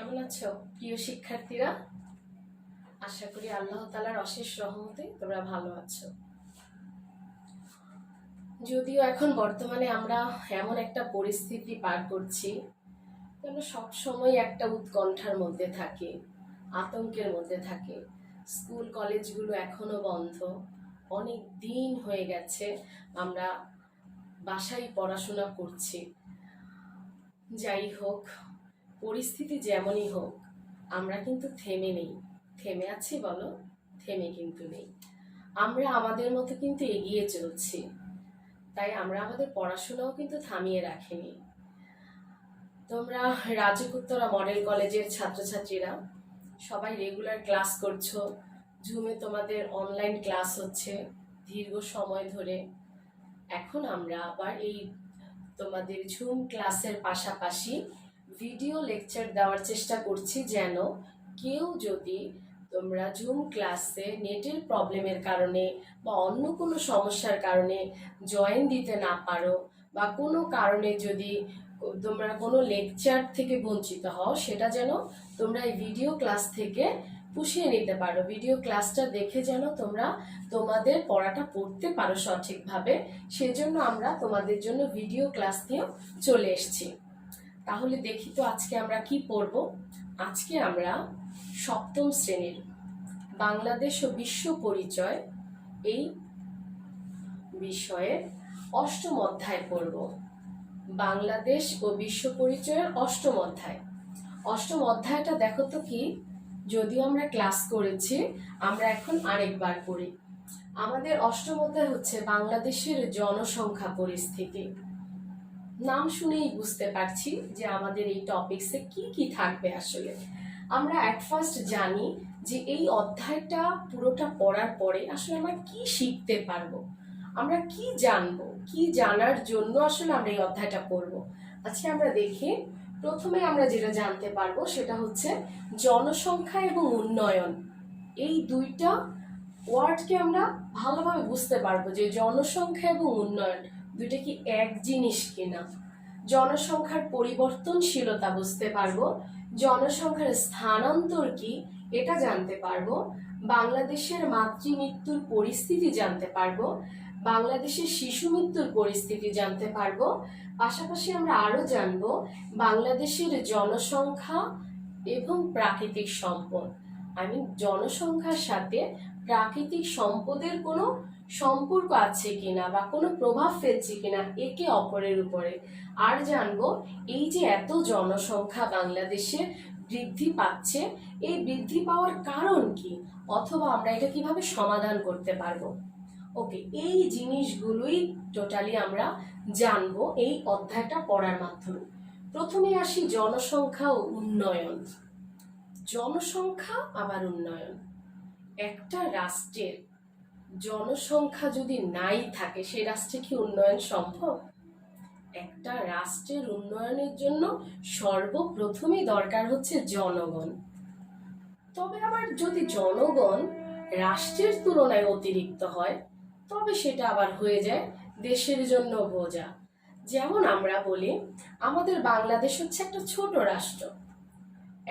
কেমন আছো প্রিয় শিক্ষার্থীরা? আশা করি আল্লাহ তাআলার অশেষ রহমতে তোমরা ভালো আছো। যদিও এখন বর্তমানে আমরা এমন একটা পরিস্থিতি পার করছি, আমরা সবসময় একটা উৎকণ্ঠার মধ্যে থাকি, আতঙ্কের মধ্যে থাকি। স্কুল কলেজগুলো এখনো বন্ধ, অনেক দিন হয়ে গেছে আমরা বাসায় পড়াশোনা করছি। যাই হোক, পরিস্থিতি যেমনই হোক, আমরা কিন্তু থেমে নেই। থেমে আছি বলো? থেমে কিন্তু নেই। আমরা আমাদের মতো কিন্তু এগিয়ে চলছি। তাই আমরা আমাদের পড়াশোনাও কিন্তু থামিয়ে রাখিনি। তোমরা রাজুক উত্তরা মডেল কলেজের ছাত্রছাত্রীরা সবাই রেগুলার ক্লাস করছো, জুমে তোমাদের অনলাইন ক্লাস হচ্ছে দীর্ঘ সময় ধরে। এখন আমরা আবার এই তোমাদের ঝুম ক্লাসের পাশাপাশি ভিডিও লেকচার দেওয়ার চেষ্টা করছি, যেন কেউ যদি তোমরা জুম ক্লাসে নেটের প্রবলেমের কারণে বা অন্য কোনো সমস্যার কারণে জয়েন দিতে না পারো, বা কোনো কারণে যদি তোমরা কোনো লেকচার থেকে বঞ্চিত হও, সেটা যেন তোমরা এই ভিডিও ক্লাস থেকে পুষিয়ে নিতে পারো। ভিডিও ক্লাসটা দেখে যেন তোমরা তোমাদের পড়াটা পড়তে পারো সঠিকভাবে, সেজন্য আমরা তোমাদের জন্য ভিডিও ক্লাস নিয়ে চলে এসেছি। তাহলে দেখি তো আজকে আমরা কি পড়ব। আজকে আমরা সপ্তম শ্রেণীর বাংলাদেশ ও বিশ্ব পরিচয় এই বিষয়ের অষ্টম অধ্যায় পড়ব। বাংলাদেশ ও বিশ্ব পরিচয়ের অষ্টম অধ্যায়। অষ্টম অধ্যায়টা দেখো তো কি, যদিও আমরা ক্লাস করেছি, আমরা এখন আরেকবার পড়ি। আমাদের অষ্টম অধ্যায় হচ্ছে বাংলাদেশের জনসংখ্যা পরিস্থিতি। নাম শুনেই বুঝতে পারছি যে আমাদের এই টপিকসে কি কি থাকবে। আসলে আমরা অ্যাট ফার্স্ট জানি যে এই অধ্যায়টা পুরোটা পড়ার পরে আসলে আমরা কি শিখতে পারবো, আমরা কি জানবো, কি জানার জন্য আসলে আমরা এই অধ্যায়টা পড়বো। আজকে আমরা দেখি, প্রথমে আমরা যেটা জানতে পারবো সেটা হচ্ছে জনসংখ্যা এবং উন্নয়ন। এই দুইটা ওয়ার্ডকে আমরা ভালোভাবে বুঝতে পারবো যে জনসংখ্যা এবং উন্নয়ন দুইটা কি এক জিনিস কিনা। জনসংখ্যার পরিবর্তনশীলতা বুঝতে পারবো, জনসংখ্যার স্থানান্তর কি এটা জানতে পারবো, বাংলাদেশের মাতৃমৃত্যুর পরিস্থিতি জানতে পারবো, বাংলাদেশের শিশু মৃত্যুর পরিস্থিতি জানতে পারবো। পাশাপাশি আমরা আরো জানবো বাংলাদেশের জনসংখ্যা এবং প্রাকৃতিক সম্পদ। জনসংখ্যার সাথে প্রাকৃতিক সম্পদের কোনো সম্পর্ক আছে কিনা বা কোনো প্রভাব ফেলছে কিনা একে অপরের উপরে। আর জানবো এই যে এত জনসংখ্যা বাংলাদেশে বৃদ্ধি পাচ্ছে, এই বৃদ্ধি পাওয়ার কারণ কি, অথবা আমরা এটা কিভাবে সমাধান করতে পারবো। ওকে, এই জিনিসগুলোই টোটালি আমরা জানবো এই অধ্যায়টা পড়ার মাধ্যমে। প্রথমে আসি জনসংখ্যা ও উন্নয়ন। জনসংখ্যা আবার উন্নয়ন। একটা রাষ্ট্রের জনসংখ্যা যদি নাই থাকে, সেই রাষ্ট্রে কি উন্নয়ন সম্ভব? একটা রাষ্ট্রের উন্নয়নের জন্য সর্বপ্রথমই দরকার হচ্ছে জনগণ। তবে আবার যদি জনগণ রাষ্ট্রের তুলনায় অতিরিক্ত হয়, তবে সেটা আবার হয়ে যায় দেশের জন্য বোঝা। যেমন আমরা বলি আমাদের বাংলাদেশ হচ্ছে একটা ছোট রাষ্ট্র।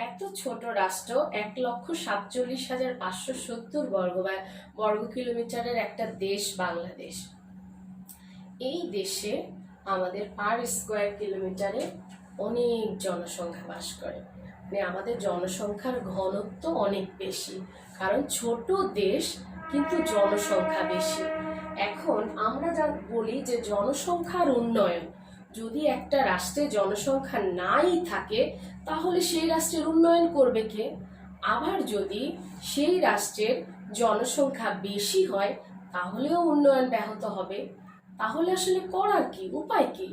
এত ছোট রাষ্ট্র, 1,47,570 বর্গ কিলোমিটারের একটা দেশ বাংলাদেশ। এই দেশে আমাদের পার স্কোয়ার কিলোমিটারে অনেক জনসংখ্যা বাস করে, মানে আমাদের জনসংখ্যার ঘনত্ব অনেক বেশি, কারণ ছোট দেশ কিন্তু জনসংখ্যা বেশি। এখন আমরা যা বলি যে জনসংখ্যার উন্নয়ন, যদি একটা রাষ্ট্রে জনসংখ্যা নাই থাকে তাহলে সেই রাষ্ট্রের উন্নয়ন করবে কে? আবার যদি সেই রাষ্ট্রের জনসংখ্যা বেশি হয় তাহলেও উন্নয়ন ব্যাহত হবে। তাহলে আসলে করার কি, উপায় কি?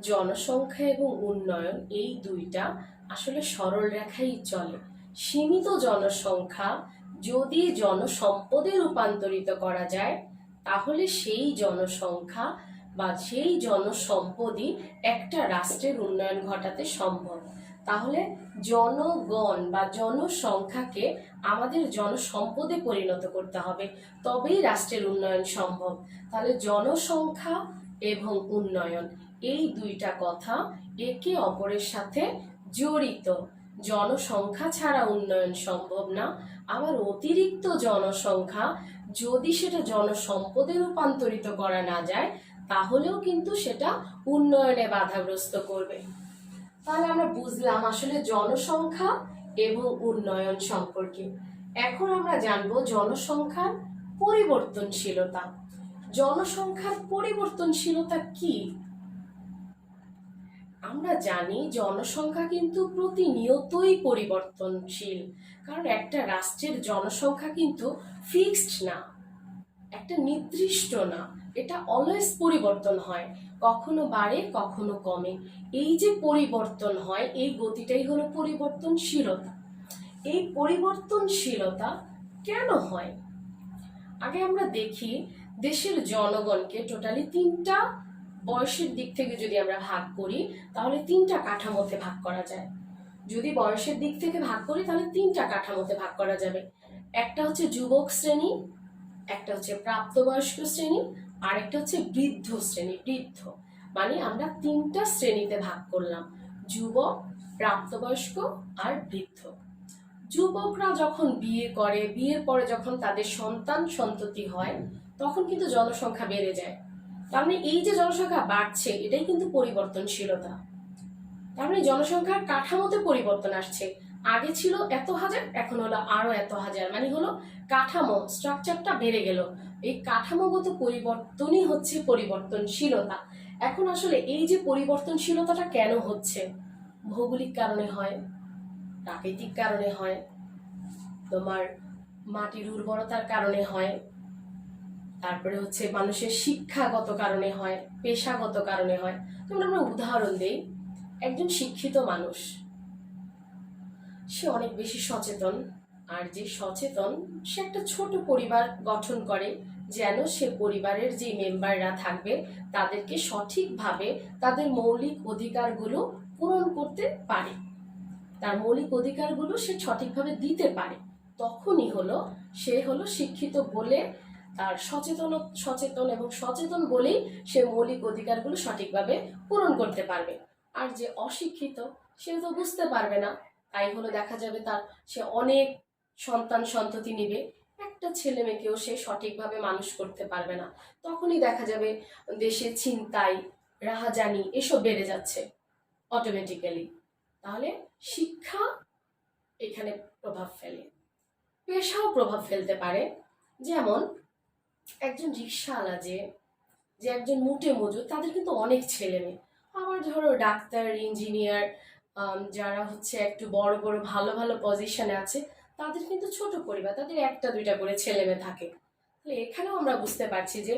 জনসংখ্যা এবং উন্নয়ন এই দুইটা আসলে সরল রেখাই চলে। সীমিত জনসংখ্যা যদি জনসম্পদে রূপান্তরিত করা যায়, তাহলে সেই জনসংখ্যা বা সেই জনসম্পদই একটা রাষ্ট্রের উন্নয়ন ঘটাতে সম্ভব। তাহলে জনগণ বা জনসংখ্যাকে আমাদের জনসম্পদে পরিণত করতে হবে, তবেই রাষ্ট্রের উন্নয়ন সম্ভব। তাহলে জনসংখ্যা এবং উন্নয়ন এই দুইটা কথা একে অপরের সাথে জড়িত। জনসংখ্যা ছাড়া উন্নয়ন সম্ভব না, আবার অতিরিক্ত জনসংখ্যা যদি সেটা জনসম্পদে রূপান্তরিত করা না যায় তাহলেও কিন্তু সেটা উন্নয়নে বাধাগ্রস্ত করবে। তাহলে আমরা বুঝলাম আসলে জনসংখ্যা এবং উন্নয়ন সম্পর্কে। এখন আমরা জানবো জনসংখ্যার পরিবর্তনশীলতা। জনসংখ্যার পরিবর্তনশীলতা কি? আমরা জানি জনসংখ্যা কিন্তু প্রতিনিয়তই পরিবর্তনশীল, কারণ একটা রাষ্ট্রের জনসংখ্যা কিন্তু ফিক্সড না, একটা নির্দিষ্ট না, এটা অলওয়েজ পরিবর্তন হয়, কখনো বাড়ে কখনো কমে। এই যে পরিবর্তন হয় এই গতিটাই হলো পরিবর্তনশীলতা। এই পরিবর্তনশীলতা কেন হয়? আগে আমরা দেখি দেশের জনগণকে টোটালি তিনটা বয়সের দিক থেকে যদি আমরা ভাগ করি তাহলে তিনটা কাঠামোতে ভাগ করা যায়। যদি বয়সের দিক থেকে ভাগ করি তাহলে তিনটা কাঠামোতে ভাগ করা যাবে। একটা হচ্ছে যুবক শ্রেণী, একটা হচ্ছে প্রাপ্তবয়স্ক শ্রেণী, আর একটা হচ্ছে বৃদ্ধ শ্রেণী। বৃদ্ধ মানে আমরা তিনটা শ্রেণীতে ভাগ করলাম, যুবক, প্রাপ্তবয়স্ক আর বৃদ্ধ। যুবকরা যখন বিয়ে করে, বিয়ের পরে যখন তাদের সন্তান সন্ততি হয় তখন কিন্তু জনসংখ্যা বেড়ে যায়। তার মানে এই যে জনসংখ্যা বাড়ছে এটাই কিন্তু পরিবর্তনশীলতা। তার মানে জনসংখ্যার কাঠামোতে পরিবর্তন আসছে, আগে ছিল এত হাজার এখন হলো আরো এত হাজার, মানে হলো কাঠামো স্ট্রাকচারটা বেড়ে গেল। এই কাঠামোগত পরিবর্তনই হচ্ছে পরিবর্তনশীলতা। এখন আসলে এই যে পরিবর্তনশীলতাটা কেন হচ্ছে? ভৌগোলিক কারণে হয়, প্রাকৃতিক কারণে হয়, তোমার মাটির উর্বরতার কারণে হয়, তারপরে হচ্ছে মানুষের শিক্ষাগত কারণে হয়, পেশাগত কারণে হয়। যেমন আমরা উদাহরণ দেই, একজন শিক্ষিত মানুষ সে অনেক বেশি সচেতন, আর যে সচেতন সে একটা ছোট পরিবার গঠন করে যেন সে পরিবারের যে মেম্বাররা থাকবে তাদেরকে সঠিকভাবে তাদের মৌলিক অধিকারগুলো পূরণ করতে পারে, তার মৌলিক অধিকারগুলো সে সঠিকভাবে দিতে পারে। তখনই হলো সে হলো শিক্ষিত বলে, তার সচেতন এবং সচেতন বলেই সে মৌলিক অধিকারগুলো সঠিকভাবে পূরণ করতে পারবে। আর যে অশিক্ষিত সে তো বুঝতে পারবে না, তাই হলো দেখা যাবে সে অনেক সন্তান সন্ততি নিবে, একটা ছেলে মেয়েকেও সে সঠিকভাবে মানুষ করতে পারবে না। তখনই দেখা যাবে দেশে ছিনতাই, রাহাজানি এসব বেড়ে যাচ্ছে অটোমেটিক্যালি। তাহলে শিক্ষা এখানে প্রভাব ফেলে, পেশাও প্রভাব ফেলতে পারে। যেমন একজন রিক্সাওয়ালা যে একজন মুটে মজুর, তাদের কিন্তু অনেক ছেলে মেয়ে। আবার ধরো ডাক্তার, ইঞ্জিনিয়ার, যারা হচ্ছে একটু বড় বড় ভালো ভালো পজিশনে আছে তাদের কিন্তু ছোট পরিবার, তাদের একটা দুইটা করে ছেলে মেয়ে থাকে। তাহলে এখানেও আমরা বুঝতে পারছি যে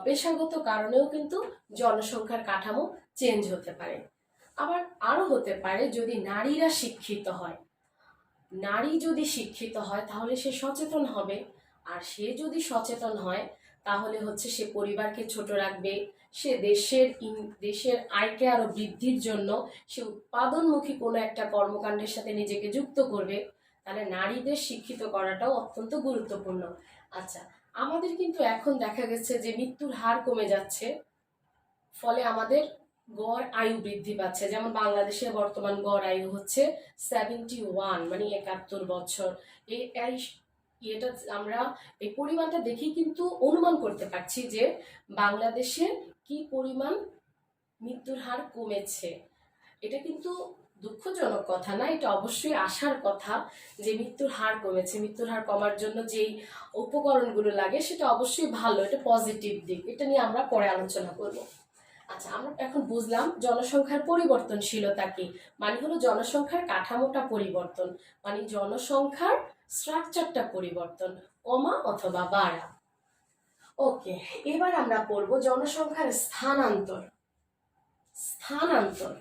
পেশাগত কারণেও কিন্তু জনসংখ্যার কাঠামো চেঞ্জ হতে পারে। আবার আরো হতে পারে যদি নারীরা শিক্ষিত হয়, নারী যদি শিক্ষিত হয় তাহলে সে সচেতন হবে, আর সে যদি সচেতন হয় তাহলে হচ্ছে সে পরিবারকে ছোট রাখবে, সে দেশের আয়কে আরো বৃদ্ধির জন্য সে উৎপাদনমুখী কোনো একটা কর্মকাণ্ডের সাথে নিজেকে যুক্ত করবে। তাহলে নারীদের শিক্ষিত করাটাও অত্যন্ত গুরুত্বপূর্ণ। আচ্ছা, আমাদের কিন্তু এখন দেখা গেছে যে মৃত্যুর হার কমে যাচ্ছে, ফলে আমাদের গড় আয়ু বৃদ্ধি পাচ্ছে। যেমন বাংলাদেশের বর্তমান গড় আয়ু হচ্ছে 71, মানে 71 বছর। এটা আমরা এই পরিমাণটা দেখেই কিন্তু অনুমান করতে পারছি যে বাংলাদেশে কি পরিমাণ মৃত্যুর হার কমেছে। এটা কিন্তু দুঃখজনক কথা না, এটা অবশ্যই আশার কথা যে মৃত্যুর হার কমেছে। মৃত্যুর হার কমার জন্য যেই উপকরণগুলো লাগে সেটা অবশ্যই ভালো, এটা পজিটিভ দিক, এটা নিয়ে আমরা পরে আলোচনা করব। আচ্ছা, আমরা এখন বুঝলাম জনসংখ্যার পরিবর্তনশীলতা কি, মানে হলো জনসংখ্যার কাঠামোটা পরিবর্তন, মানে জনসংখ্যার স্ট্রাকচারটা পরিবর্তন, কমা অথবা বাড়া। ওকে, এবার আমরা পড়বো জনসংখ্যার স্থানান্তর। স্থানান্তর,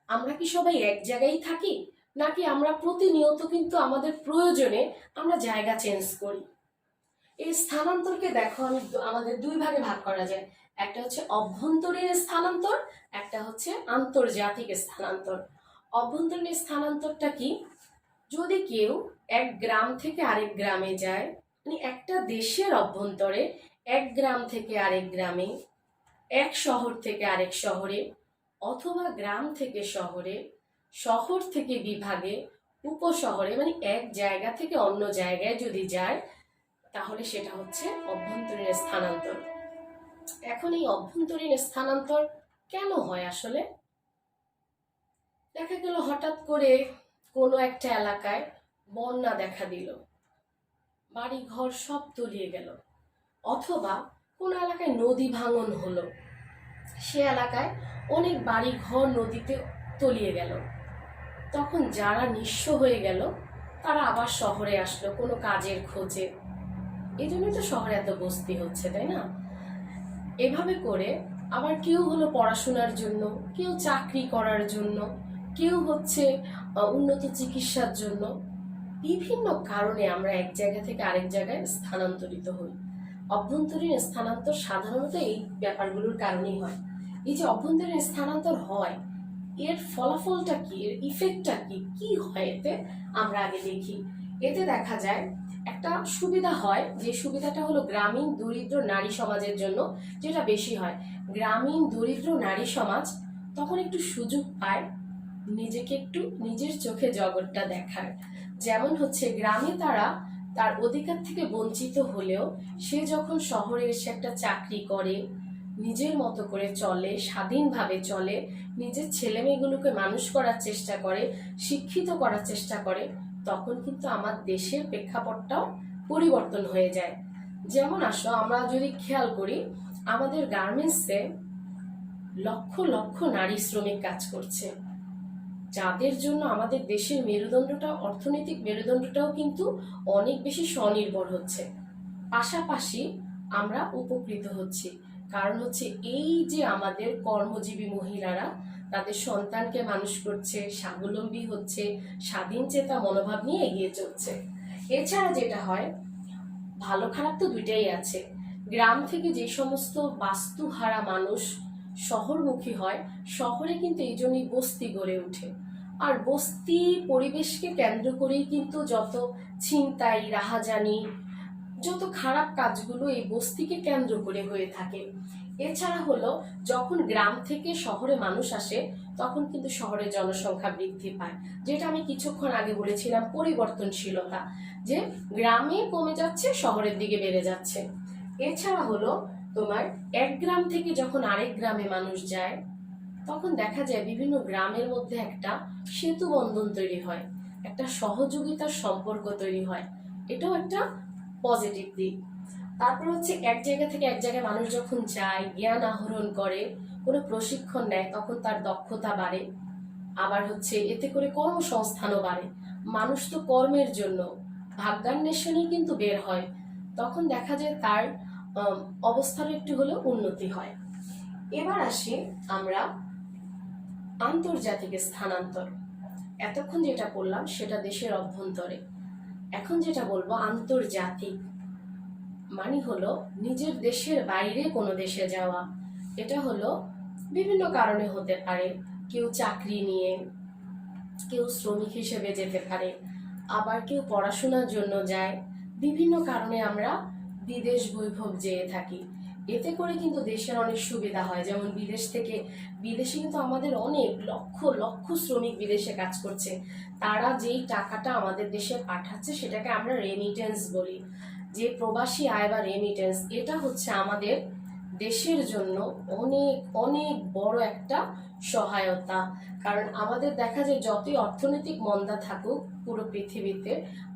আমরা কি সবাই এক জায়গায় থাকি নাকি আমরা প্রতিনিয়ত কিন্তু আমাদের প্রয়োজনে আমরা জায়গা চেঞ্জ করি? এই স্থানান্তরকে দেখো আমাদের দুই ভাগে ভাগ করা যায়, একটা হচ্ছে অভ্যন্তরীণ স্থানান্তর, একটা হচ্ছে আন্তর্জাতিক স্থানান্তর। অভ্যন্তরীণ স্থানান্তরটা কি? যদি কেউ এক গ্রাম থেকে আরেক গ্রামে যায়, মানে একটা দেশের অভ্যন্তরে এক গ্রাম থেকে আরেক গ্রামে, এক শহর থেকে আরেক শহরে, অথবা গ্রাম থেকে শহরে, শহর থেকে বিভাগে, উপশহরে মানে এক জায়গা থেকে অন্য জায়গায় যদি যায় তাহলে সেটা হচ্ছে অভ্যন্তরীণ স্থানান্তর। এখন এই অভ্যন্তরীণ স্থানান্তর কেন হয় আসলে? দেখা গেল হঠাৎ করে কোনো একটা এলাকায় বন্যা দেখা দিল, বাড়ি ঘর সব তলিয়ে গেল, অথবা কোনো এলাকায় নদী ভাঙন হলো, সে এলাকায় অনেক বাড়ি ঘর নদীতে তলিয়ে গেল। তখন যারা নিঃস্ব হয়ে গেল তারা আবার শহরে আসলো কোনো কাজের খোঁজে। এই জন্যই তো শহরে এত বস্তি হচ্ছে, তাই না? এভাবে করে আবার কেউ হলো পড়াশোনার জন্য, কেউ চাকরি করার জন্য, কেউ হচ্ছে উন্নত চিকিৎসার জন্য। বিভিন্ন কারণে আমরা এক জায়গা থেকে আরেক জায়গায় স্থানান্তরিত হই। অভ্যন্তরীণ স্থানান্তর সাধারণত এই ব্যাপারগুলোর কারণেই হয়। এই যে অভ্যন্তরীণ স্থানান্তর হয়, এর ফলাফলটা কি, এর ইফেক্টটা কি, কি হয় এতে আমরা আগে দেখি। এতে দেখা যায় একটা সুবিধা হয়, যে সুবিধাটা হলো গ্রামীণ দরিদ্র নারী সমাজের জন্য যেটা বেশি হয়। গ্রামীণ দরিদ্র নারী সমাজ তখন একটু সুযোগ পায় নিজেকে একটু নিজের চোখে জগৎটা দেখার। যেমন হচ্ছে গ্রামে তারা তার অধিকার থেকে বঞ্চিত হলেও সে যখন শহরে এসে একটা চাকরি করে, নিজের মতো করে চলে, স্বাধীনভাবে চলে, নিজের ছেলে মেয়েগুলোকে মানুষ করার চেষ্টা করে, শিক্ষিত করার চেষ্টা করে, তখন কিন্তু আমার দেশের প্রেক্ষাপটটাও পরিবর্তন হয়ে যায়। যেমন আসো আমরা যদি খেয়াল করি, আমাদের গার্মেন্টসে লক্ষ লক্ষ নারী শ্রমিক কাজ করছে, যাদের জন্য আমাদের দেশের মেরুদণ্ডটা, অর্থনৈতিক মেরুদণ্ডটাও কিন্তু অনেক বেশি স্বনির্ভর হচ্ছে। পাশাপাশি আমরা উপকৃত হচ্ছি, কারণ হচ্ছে এই যে আমাদের কর্মজীবী মহিলারা তাদের সন্তানকে মানুষ করছে, স্বাবলম্বী হচ্ছে, স্বাধীন চেতা মনোভাব নিয়ে এগিয়ে চলছে। এছাড়া যেটা হয়, ভালো খারাপ তো দুইটাই আছে। গ্রাম থেকে যে সমস্ত বাস্তুহারা মানুষ শহরমুখী হয়, শহরে কিন্তু এই জন্যই বস্তি গড়ে ওঠে। আর বস্তি পরিবেশকে কেন্দ্র করেই কিন্তু যত ছিনতাই, রাহাজানি, যত খারাপ কাজগুলো এই বস্তিকে কেন্দ্র করে হয়ে থাকে। এছাড়া হলো যখন গ্রাম থেকে শহরে মানুষ আসে তখন কিন্তু শহরে জনসংখ্যা বৃদ্ধি পায়, যেটা আমি কিছুক্ষণ আগে বলেছিলাম পরিবর্তনশীলতা, যে গ্রামে কমে যাচ্ছে, শহরের দিকে বেড়ে যাচ্ছে। এছাড়া হলো তোমার এক গ্রাম থেকে যখন আরেক গ্রামে মানুষ যায় তখন দেখা যায় বিভিন্ন গ্রামের মধ্যে একটা সেতু বন্ধন তৈরি হয়, একটা সহযোগিতার সম্পর্ক তৈরি হয়, এটাও একটা পজিটিভ দিক। তারপর হচ্ছে এক জায়গা থেকে এক জায়গায় মানুষ যখন যায়, জ্ঞান আহরণ করে, কোনো প্রশিক্ষণ নেয়, তখন তার দক্ষতা বাড়ে। আবার হচ্ছে এতে করে কর্মসংস্থানও বাড়ে। মানুষ তো কর্মের জন্য ভাগ্যান্বেষণেই কিন্তু বের হয়, তখন দেখা যায় তার অবস্থার একটু হলেও উন্নতি হয়। এবার আসি আমরা আন্তর্জাতিক স্থানান্তর। এতক্ষণ যেটা বললাম সেটা দেশের অভ্যন্তরে, এখন যেটা বলবো আন্তর্জাতিক, মানে হলো নিজের দেশের বাইরে কোনো দেশে যাওয়া। এটা হলো বিভিন্ন কারণে হতে পারে, কেউ চাকরি নিয়ে, কেউ শ্রমিক হিসেবে যেতে পারে, আবার কেউ পড়াশোনার জন্য যায়। বিভিন্ন কারণে আমরা বিদেশ বৈভব যেয়ে থাকি। এতে করে কিন্তু দেশের অনেক সুবিধা হয়, যেমন বিদেশে কিন্তু আমাদের অনেক লক্ষ লক্ষ শ্রমিক বিদেশে কাজ করছে, তারা যেই টাকাটা আমাদের দেশে পাঠাচ্ছে সেটাকে আমরা রেমিটেন্স বলি। যে প্রবাসী আয় বা রেমিটেন্স, এটা হচ্ছে আমাদের দেশের জন্য অনেক অনেক বড় একটা সহায়তা। কারণ আমাদের দেখা যায় যতই অর্থনৈতিক মন্দা থাকুক পুরো পৃথিবীতে,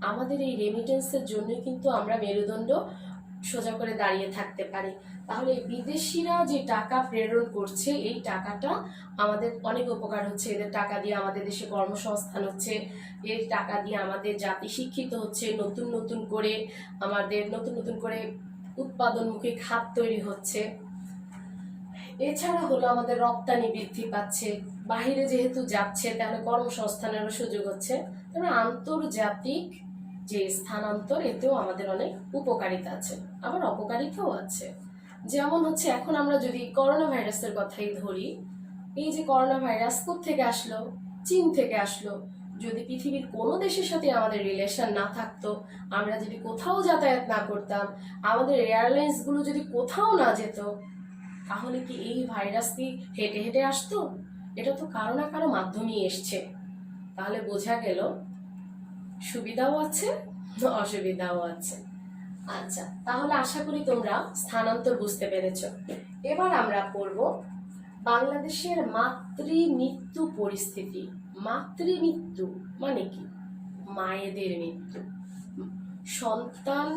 আমাদের এই রেমিটেন্সের জন্যই কিন্তু আমরা মেরুদণ্ড সোজা করে দাঁড়িয়ে থাকতে পারি। তাহলে বিদেশিরা যে টাকা প্রেরণ করছে, এই টাকাটা আমাদের অনেক উপকার হচ্ছে। এদের টাকা দিয়ে আমাদের দেশে কর্মসংস্থান হচ্ছে, এর টাকা দিয়ে আমাদের জাতি শিক্ষিত হচ্ছে, নতুন নতুন করে আমাদের নতুন নতুন করে উৎপাদনমুখী খাত তৈরি হচ্ছে। এছাড়া হলো আমাদের রপ্তানি বৃদ্ধি পাচ্ছে, বাহিরে যেহেতু যাচ্ছে তাহলে কর্মসংস্থানেরও সুযোগ হচ্ছে। তবে আন্তর্জাতিক যে স্থানান্তর, এতেও আমাদের অনেক উপকারিতা আছে, আবার অপকারিতাও আছে। যেমন হচ্ছে এখন আমরা যদি করোনা ভাইরাসের কথাই ধরি, এই যে করোনা ভাইরাস কোত্থেকে আসলো? চীন থেকে আসলো। যদি পৃথিবীর কোনো দেশের সাথে আমাদের রিলেশন না থাকতো, আমরা যদি কোথাও যাতায়াত না করতাম, আমাদের এয়ারলাইন্স গুলো যদি কোথাও না যেত, তাহলে কি এই ভাইরাস কি হেঁটে হেঁটে আসতো? এটা তো কারো না কারো মাধ্যমেই এসছে। তাহলে বোঝা গেল সুবিধাও আছে, অসুবিধাও আছে। আচ্ছা, তাহলে আশা করি তোমরা স্থানান্তর বুঝতে পেরেছ। এবার আমরা পড়ব বাংলাদেশের মাতৃমৃত্যু পরিস্থিতি। মাতৃমৃত্যু মানে কি? মায়েদের মৃত্যু। সন্তান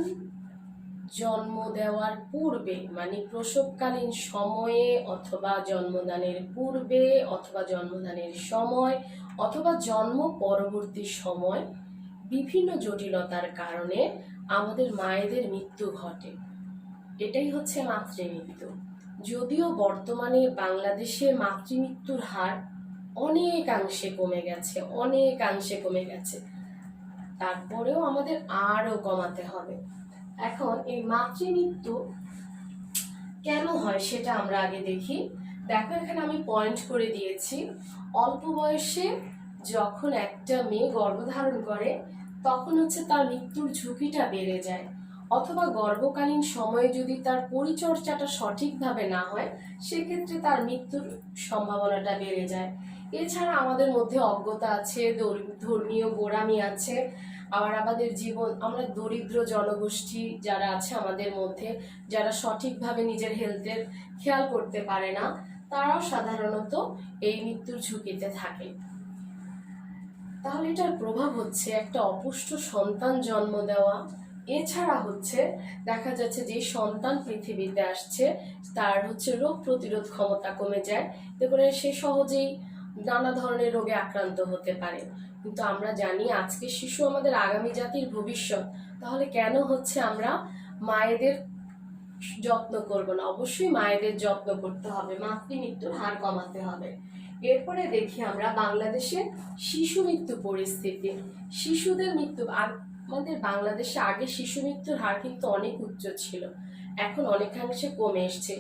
জন্ম দেওয়ার পূর্বে মানে প্রসবকালীন সময়ে অথবা জন্মদানের পূর্বে অথবা জন্মদানের সময় অথবা জন্ম পরবর্তী সময় বিভিন্ন জটিলতার কারণে আমাদের মায়েদের মৃত্যু ঘটে। এটাই হচ্ছে মাতৃমৃত্যু। যদিও বর্তমানে বাংলাদেশে মাতৃমৃত্যুর হার অনেকাংশে কমে গেছে, তারপরেও আমাদের আরো কমাতে হবে। এখন এই মাতৃমৃত্যু কেন হয় সেটা আমরা আগে দেখি। দেখো, এখানে আমি পয়েন্ট করে দিয়েছি। অল্প বয়সে যখন একটা মেয়ে গর্ভধারণ করে তখন হচ্ছে তার মৃত্যুর ঝুঁকিটা বেড়ে যায়, অথবা গর্ভকালীন সময়ে যদি তার পরিচর্যাটা সঠিকভাবে না হয় সেক্ষেত্রে তার মৃত্যুর সম্ভাবনাটা বেড়ে যায়। এছাড়া আমাদের মধ্যে অজ্ঞতা আছে, ধর্মীয় গোঁড়ামি আছে, আবার আমাদের আমরা দরিদ্র জনগোষ্ঠী যারা আছে আমাদের মধ্যে, যারা সঠিকভাবে নিজের হেলথের খেয়াল করতে পারে না, তারাও সাধারণত এই মৃত্যুর ঝুঁকিতে থাকে। তাহলে এটার প্রভাব হচ্ছে একটা অপুষ্ট সন্তান জন্ম দেওয়া। এছাড়া হচ্ছে দেখা যাচ্ছে যে সন্তান পৃথিবীতে আসছে তার হচ্ছে রোগ প্রতিরোধ ক্ষমতা কমে যায়, তারপরে সে সহজেই নানা ধরনের রোগে আক্রান্ত হতে পারে। কিন্তু আমরা জানি আজকে শিশু আমাদের আগামী জাতির ভবিষ্যৎ, তাহলে কেন হচ্ছে আমরা মায়েদের যত্ন করব না? অবশ্যই মায়েদের যত্ন করতে হবে, মাতৃমৃত্যুর হার কমাতে হবে। এরপরে দেখি আমরা বাংলাদেশের শিশু মৃত্যু পরিস্থিতি। শিশুদের মৃত্যু, আমাদের বাংলাদেশে আগে শিশু মৃত্যুর হার কিন্তু অনেক উচ্চ ছিল, এখন অনেকাংশে কমে এসছে,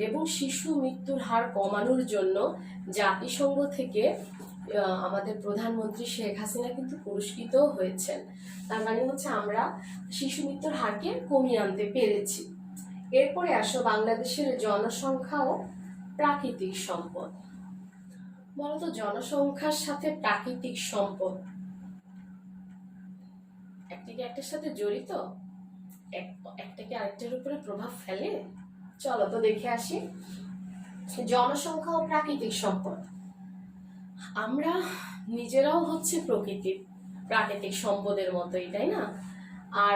এবং শিশু মৃত্যুর হার কমানোর জন্য জাতিসংঘ থেকে আমাদের প্রধানমন্ত্রী শেখ হাসিনা কিন্তু পুরস্কৃত হয়েছেন। তার মানে হচ্ছে আমরা শিশু মৃত্যুর হারকে কমিয়ে আনতে পেরেছি। এরপরে আসো বাংলাদেশের জনসংখ্যা ও প্রাকৃতিক সম্পদ। বলতো জনসংখ্যার সাথে প্রাকৃতিক সম্পদ একটাকে একটার সাথে জড়িত, একটাকে আরেকটার উপরে প্রভাব ফেলে? চলো তো দেখে আসি। জনসংখ্যা ও প্রাকৃতিক সম্পদ, আমরা নিজেরাও হচ্ছে প্রাকৃতিক সম্পদের মতোই, তাই না? আর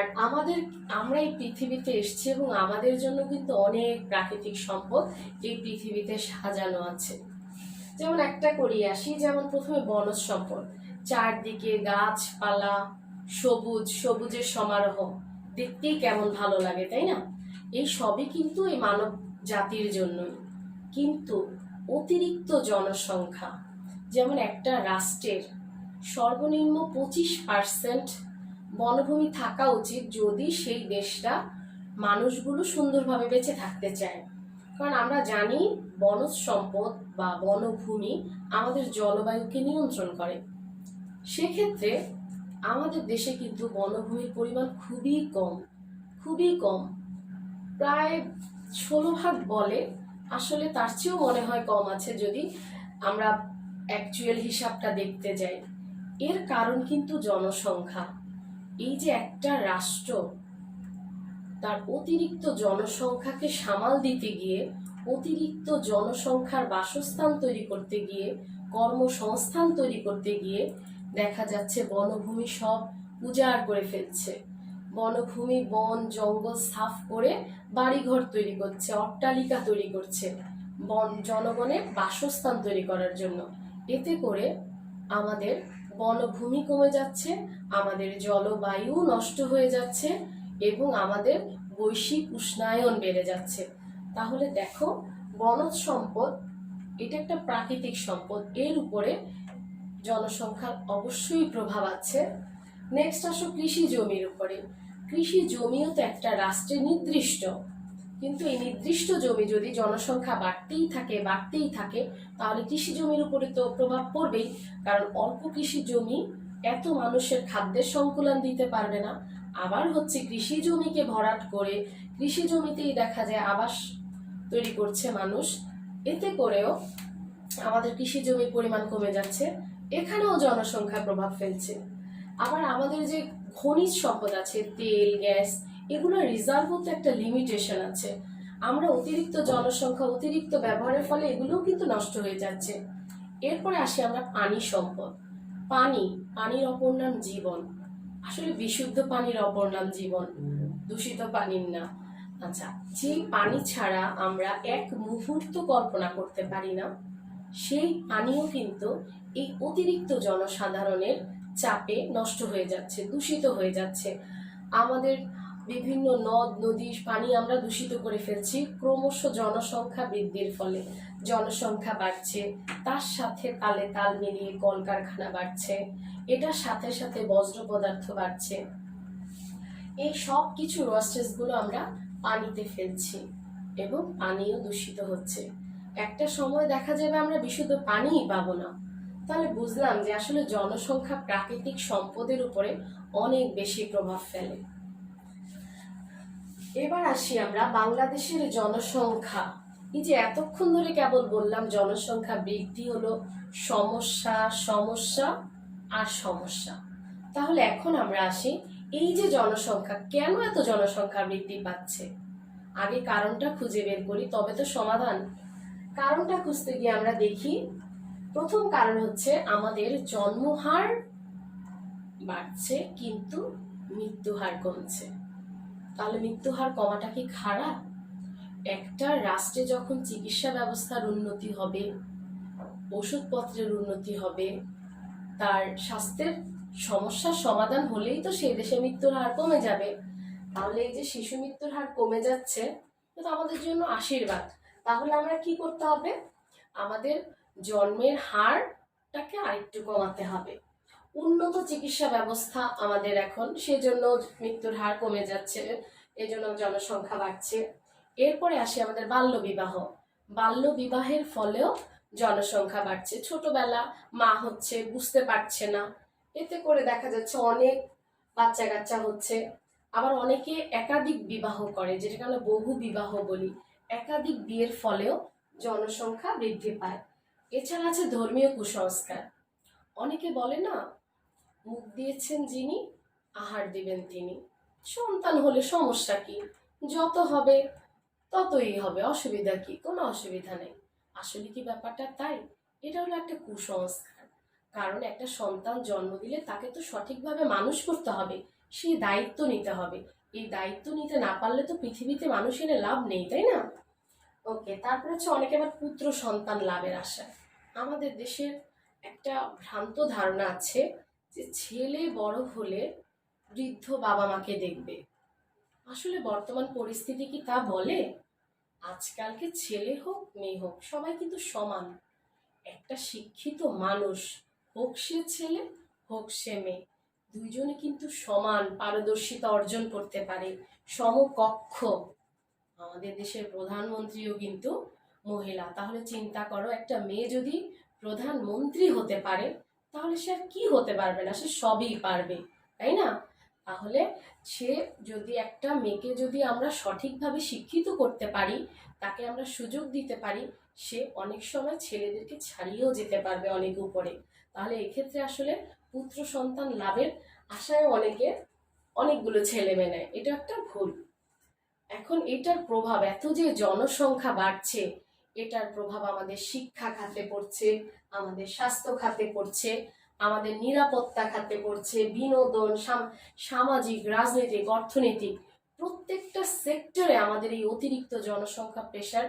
আমরা এই পৃথিবীতে এসেছি এবং আমাদের জন্য কিন্তু অনেক প্রাকৃতিক সম্পদ এই পৃথিবীতে সাজানো আছে। যেমন একটা করিয়ে আসি, যেমন প্রথমে বনজ সম্পদ, চারদিকে গাছপালা, সবুজের সমারোহ, দেখতেই কেমন ভালো লাগে, তাই না? এই সবই কিন্তু এই মানব জাতির জন্যই। কিন্তু অতিরিক্ত জনসংখ্যা, যেমন একটা রাষ্ট্রের সর্বনিম্ন 25% বনভূমি থাকা উচিত যদি সেই দেশটা মানুষগুলো সুন্দরভাবে বেঁচে থাকতে চায়। কারণ আমরা জানি বনজ সম্পদ বা বনভূমি আমাদের জলবায়ুকে নিয়ন্ত্রণ করে। সেক্ষেত্রে আমাদের দেশে কিন্তু বনভূমির পরিমাণ খুবই কম, প্রায় 16 ভাগ বলে, আসলে তার চেয়েও মনে হয় কম আছে যদি আমরা অ্যাকচুয়াল হিসাবটা দেখতে যাই। এর কারণ কিন্তু জনসংখ্যা। এই যে একটা রাষ্ট্র তার অতিরিক্ত জনসংখ্যাকে সামাল দিতে গিয়ে, অতিরিক্ত জনসংখ্যার বাসস্থান তৈরি করতে গিয়ে, কর্মসংস্থান তৈরি করতে গিয়ে দেখা যাচ্ছে বনভূমি সব উজাড় করে ফেলছে। বনভূমি, বন জঙ্গল সাফ করে বাড়িঘর তৈরি করছে, অট্টালিকা তৈরি করছে জনগণের বাসস্থান তৈরি করার জন্য। এতে করে আমাদের বনভূমি কমে যাচ্ছে, আমাদের জলবায়ু নষ্ট হয়ে যাচ্ছে এবং আমাদের বৈশ্বিক উষ্ণায়ন বেড়ে যাচ্ছে। তাহলে দেখো, বনজ সম্পদ এটা একটা প্রাকৃতিক সম্পদ, এর উপরে জনসংখ্যার অবশ্যই প্রভাব আছে। নেক্সট আসো কৃষি জমির উপরে। কৃষি জমিও তো একটা রাষ্ট্রে নির্দিষ্ট, কিন্তু এই নির্দিষ্ট জমি যদি জনসংখ্যা বাড়তেই থাকে তাহলে কৃষি জমির উপরে তো প্রভাব পড়বেই, কারণ অল্প কৃষি জমি এত মানুষের খাদ্যের সংকুলান দিতে পারবে না। আবার হচ্ছে কৃষি জমিকে ভরাট করে কৃষি জমিতেই দেখা যায় আবাস তৈরি করছে মানুষ, এতে করেও আমাদের কৃষি জমির পরিমাণ কমে যাচ্ছে, এখানেও জনসংখ্যা প্রভাব ফেলছে। আবার আমাদের যে খনিজ সম্পদ আছে, তেল, গ্যাস, এগুলো রিজার্ভও তো একটা লিমিটেশন আছে। আমরা অতিরিক্ত জনসংখ্যা, অতিরিক্ত ব্যবহারের ফলে এগুলোও কিন্তু নষ্ট হয়ে যাচ্ছে। এরপরে আসি আমরা পানি সম্পদ। পানির অপর নাম জীবন। আসলে বিশুদ্ধ পানির অপর নাম জীবন, দূষিত পানির না। আচ্ছা, যে পানি ছাড়া আমরা এক মুহূর্ত কল্পনা করতে পারি না, সেই পানিও কিন্তু এই অতিরিক্ত জনসাধারণের চাপে নষ্ট হয়ে যাচ্ছে, দূষিত হয়ে যাচ্ছে। আমাদের বিভিন্ন নদ নদীর পানি আমরা দূষিত করে ফেলছি ক্রমশ জনসংখ্যা বৃদ্ধির ফলে। জনসংখ্যা বাড়ছে, তার সাথে তালে তাল মিলিয়ে কলকারখানা বাড়ছে, এটার সাথে সাথে বজ্র পদার্থ বাড়ছে। এই সব কিছু ওয়েস্টেজ গুলো আমরা পানিতে ফেলছি এবং পানিও দূষিত হচ্ছে। একটা সময় দেখা যাবে আমরা বিশুদ্ধ পানিই পাবো না। তাহলে বুঝলাম যে আসলে জনসংখ্যা প্রাকৃতিক সম্পদের উপরে অনেক বেশি প্রভাব ফেলে। এবার আসি আমরা বাংলাদেশের জনসংখ্যা। এই যে এতক্ষণ ধরে কেবল বললাম জনসংখ্যা বৃদ্ধি হলো সমস্যা, সমস্যা আর সমস্যা। তাহলে এখন আমরা আসি, এই যে জনসংখ্যা, কেন এত জনসংখ্যা বৃদ্ধি পাচ্ছে? আগে কারণটা খুঁজে বের করি, তবে তো সমাধান। কারণটা খুঁজতে গিয়ে আমরা দেখি, প্রথম কারণ হচ্ছে আমাদের জন্মহার বাড়ছে কিন্তু মৃত্যুহার কমছে। তাহলে মৃত্যুহার কমাটা কি খারাপ? একটা রাষ্ট্রে যখন চিকিৎসা ব্যবস্থার উন্নতি হবে, ওষুধপত্রের উন্নতি হবে, তার স্বাস্থ্যের সমস্যার সমাধান হলেই তো সেই দেশে মৃত্যুর হার কমে যাবে। তাহলে এই যে শিশু মৃত্যুর হার কমে যাচ্ছে, এটা আমাদের জন্য আশীর্বাদ। তাহলে আমরা কি করতে হবে? আমাদের জন্মের হারটাকে আরেকটু কমাতে হবে। উন্নত চিকিৎসা ব্যবস্থা আমাদের এখন, সেজন্য মৃত্যুর হার কমে যাচ্ছে, এজন্য জনসংখ্যা বাড়ছে। এরপরে আসি আমাদের বাল্যবিবাহ। বাল্যবিবাহের ফলেও জনসংখ্যা বাড়ছে। ছোটবেলা মা হচ্ছে, বুঝতে পারছে না, এতে করে দেখা যাচ্ছে অনেক বাচ্চা কাচ্চা হচ্ছে। আবার অনেকে একাধিক বিবাহ করে, যেটাকে আমরা বহু বিবাহ বলি। একাধিক বিয়ের ফলেও জনসংখ্যা বৃদ্ধি পায়। এছাড়া আছে ধর্মীয় কুসংস্কার। অনেকে বলে না, মুখ দিয়েছেন যিনি আহার দিবেন তিনি। সন্তান হলে সমস্যা কি, যত হবে ততই হবে, অসুবিধা কি? কোনো অসুবিধা নেই। আসলে কি ব্যাপারটা তাই? এটা হলো একটা কুসংস্কার। কারণ একটা সন্তান জন্ম দিলে তাকে তো সঠিকভাবে মানুষ করতে হবে, সেই দায়িত্ব নিতে হবে। এই দায়িত্ব নিতে না পারলে তো পৃথিবীতে মানুষ এনে লাভ নেই, তাই না? ওকে, তারপরে হচ্ছে অনেকে আবার পুত্র সন্তান লাভের আশায়। আমাদের দেশের একটা ভ্রান্ত ধারণা আছে যে ছেলে বড় হলে বৃদ্ধ বাবা মাকে দেখবে। আসলে বর্তমান পরিস্থিতি কি তা বলে? আজকালকে ছেলে হোক মেয়ে হোক সবাই কিন্তু সমান। একটা শিক্ষিত মানুষ, হোক সে ছেলে হোক সে মেয়ে, দুইজনে কিন্তু সমান পারদর্শিতা অর্জন করতে পারে, সমকক্ষ। আমাদের দেশের প্রধানমন্ত্রীও কিন্তু মহিলা। তাহলে চিন্তা করো, একটা মেয়ে যদি প্রধানমন্ত্রী হতে পারে, তাহলে সে আর কি হতে পারবে না? সে সবই পারবে, তাই না? তাহলে সে যদি, একটা মেয়েকে যদি আমরা সঠিকভাবে শিক্ষিত করতে পারি, তাকে আমরা সুযোগ দিতে পারি, সে অনেক সময় ছেলেদেরকে ছাড়িয়েও যেতে পারবে অনেক উপরে। তাহলে এক্ষেত্রে আসলে পুত্র সন্তান লাভের আশায় অনেকে অনেকগুলো ছেলে মেয়ে নেয়, এটা একটা ভুল। এখন এটার প্রভাব, এত যে জনসংখ্যা বাড়ছে, এটার প্রভাব আমাদের শিক্ষা খাতে পড়ছে, আমাদের স্বাস্থ্য খাতে পড়ছে, আমাদের নিরাপত্তা খাতে পড়ছে, বিনোদন, সামাজিক, রাজনৈতিক, অর্থনৈতিক প্রত্যেকটা সেক্টরে আমাদের এই অতিরিক্ত জনসংখ্যা প্রেশার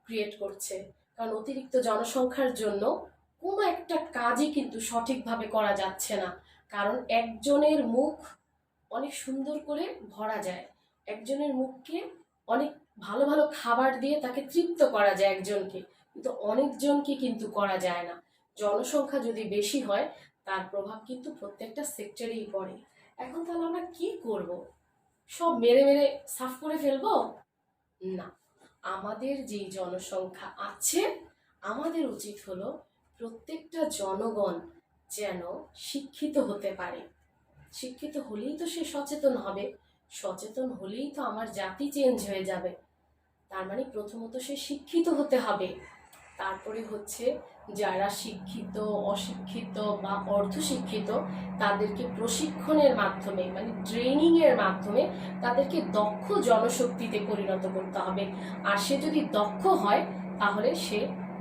ক্রিয়েট করছে। কারণ অতিরিক্ত জনসংখ্যার জন্য কোনো একটা কাজই কিন্তু সঠিকভাবে করা যাচ্ছে না। কারণ একজনের মুখ অনেক সুন্দর করে ভরা যায়, একজনের মুখকে অনেক ভালো ভালো খাবার দিয়ে তাকে তৃপ্ত করা যায় একজনকে, কিন্তু অনেকজনকে কিন্তু করা যায় না। জনসংখ্যা যদি বেশি হয়, তার প্রভাব কিন্তু প্রত্যেকটা সেক্টরেই পড়ে। এখন তাহলে আমরা কি করব? সব মেরে মেরে সাফ করে ফেলবো? না, আমাদের যে জনসংখ্যা আছে, আমাদের উচিত হলো প্রত্যেকটা জনগণ যেন শিক্ষিত হতে পারে। শিক্ষিত হলেই তো সে সচেতন হবে, সচেতন হলেই তো আমার জাতি চেঞ্জ হয়ে যাবে। তার মানে প্রথমত সে শিক্ষিত হতে হবে, তারপরে হচ্ছে যারা শিক্ষিত, অশিক্ষিত বা অর্ধশিক্ষিত তাদেরকে প্রশিক্ষণের মাধ্যমে মানে ট্রেনিং এর মাধ্যমে তাদেরকে দক্ষ জনশক্তিতে পরিণত করতে হবে। আর সে যদি দক্ষ হয় তাহলে সে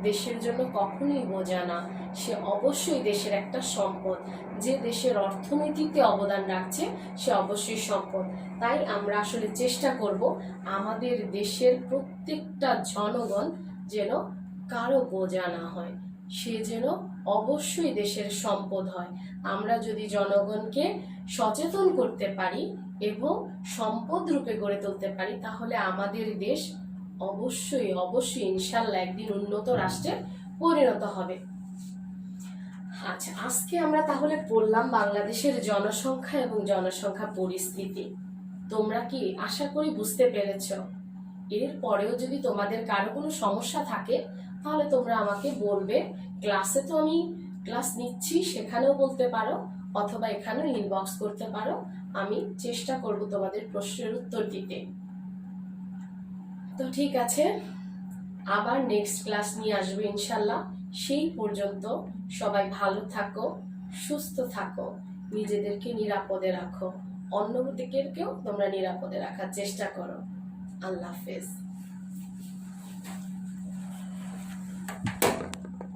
দেশের জন্য কখনোই বোঝা না, সে অবশ্যই দেশের একটা সম্পদ। যে দেশের অর্থনীতিতে অবদান রাখছে সে অবশ্যই সম্পদ। তাই আমরা আসলে চেষ্টা করব আমাদের দেশের প্রত্যেকটা জনগণ যেন কারো বোঝা না হয়, সে যেন অবশ্যই দেশের সম্পদ হয়। আমরা যদি জনগণকে সচেতন করতে পারি এবং সম্পদ রূপে গড়ে তুলতে পারি তাহলে আমাদের দেশ অবশ্যই অবশ্যই ইনশাল্লাহ একদিন উন্নত রাষ্ট্রে পরিণত হবে। আচ্ছা, আজকে আমরা তাহলে পড়লাম বাংলাদেশের জনসংখ্যা এবং জনসংখ্যা পরিস্থিতি। তোমরা কি আশা করি বুঝতে পেরেছো? এর পরেও যদি তোমাদের কারো কোনো সমস্যা থাকে তাহলে তোমরা আমাকে বলবে। ক্লাসে তো আমি ক্লাস নিচ্ছি, সেখানেও বলতে পারো অথবা এখানেও ইনবক্স করতে পারো। আমি চেষ্টা করব তোমাদের প্রশ্নের উত্তর দিতে। তো ঠিক আছে, আবার নেক্সট ক্লাস নিয়ে আসবো ইনশাল্লাহ। সেই পর্যন্ত সবাই ভালো থাকো, সুস্থ থাকো, নিজেদেরকে নিরাপদে রাখো, অন্যদিকেও তোমরা নিরাপদে রাখার চেষ্টা করো। আল্লাহ হাফেজ।